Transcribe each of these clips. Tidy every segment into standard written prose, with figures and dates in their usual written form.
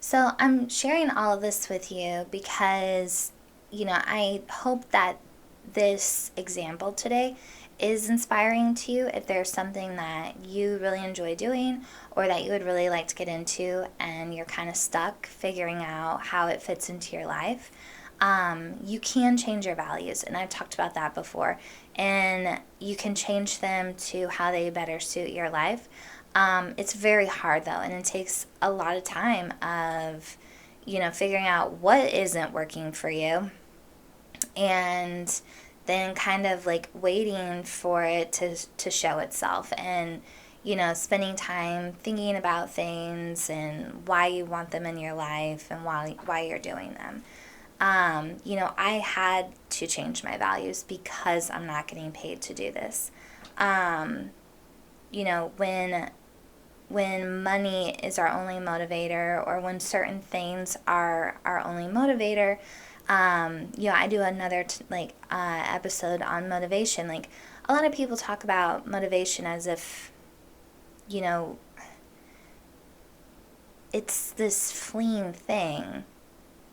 So I'm sharing all of this with you because, I hope that this example today is inspiring to you if there's something that you really enjoy doing or that you would really like to get into and you're kind of stuck figuring out how it fits into your life. You can change your values, and I've talked about that before, and you can change them to how they better suit your life. It's very hard though, and it takes a lot of time of, figuring out what isn't working for you and then kind of like waiting for it to show itself and, spending time thinking about things and why you want them in your life and why you're doing them. I had to change my values because I'm not getting paid to do this. Um, when money is our only motivator or when certain things are our only motivator, I do another episode on motivation. Like, a lot of people talk about motivation as if, you know, it's this fleeting thing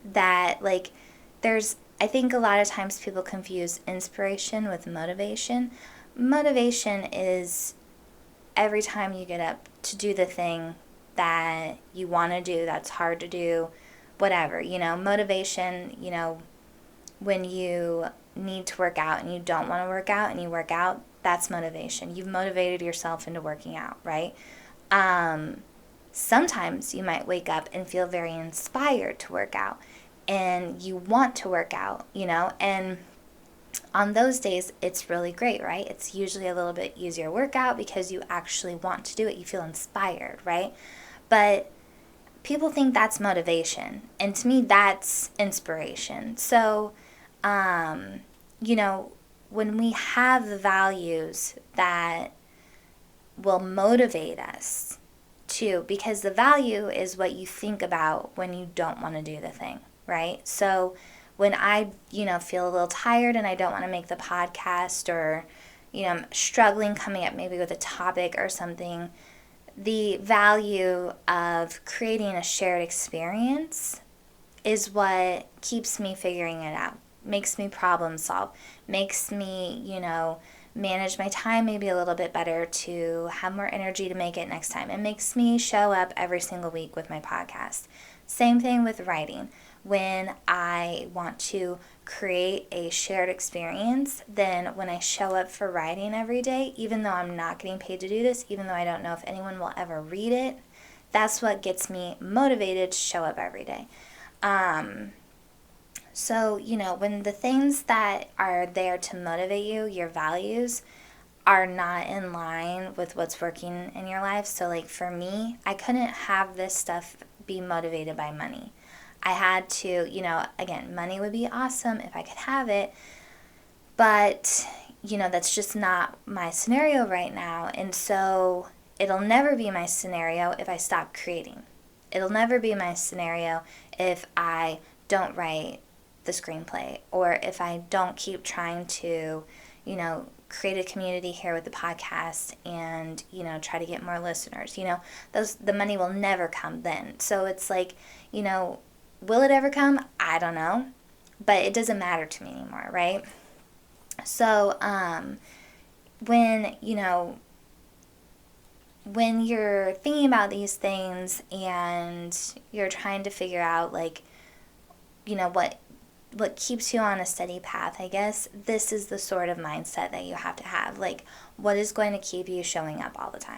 that, like, I think a lot of times people confuse inspiration with motivation. Motivation is every time you get up to do the thing that you want to do, that's hard to do, whatever, motivation, when you need to work out and you don't want to work out and you work out, that's motivation. You've motivated yourself into working out, right? Sometimes you might wake up and feel very inspired to work out and you want to work out, and on those days, it's really great, right? It's usually a little bit easier workout because you actually want to do it. You feel inspired, right? But people think that's motivation. And to me, that's inspiration. So, when we have the values that will motivate us to, because the value is what you think about when you don't want to do the thing, right? So, when I, feel a little tired and I don't want to make the podcast or, I'm struggling coming up maybe with a topic or something, the value of creating a shared experience is what keeps me figuring it out, makes me problem solve, makes me, manage my time maybe a little bit better to have more energy to make it next time. It makes me show up every single week with my podcast. Same thing with writing. When I want to create a shared experience, then when I show up for writing every day, even though I'm not getting paid to do this, even though I don't know if anyone will ever read it, that's what gets me motivated to show up every day. So, when the things that are there to motivate you, your values, are not in line with what's working in your life. So, like, for me, I couldn't have this stuff be motivated by money. I had to, again, money would be awesome if I could have it, but, that's just not my scenario right now. And so it'll never be my scenario if I stop creating. It'll never be my scenario if I don't write the screenplay or if I don't keep trying to, create a community here with the podcast and, try to get more listeners. The money will never come then. So it's like, will it ever come? I don't know, but it doesn't matter to me anymore, right? So, when you're thinking about these things and you're trying to figure out, like, what keeps you on a steady path, I guess this is the sort of mindset that you have to have. Like, what is going to keep you showing up all the time?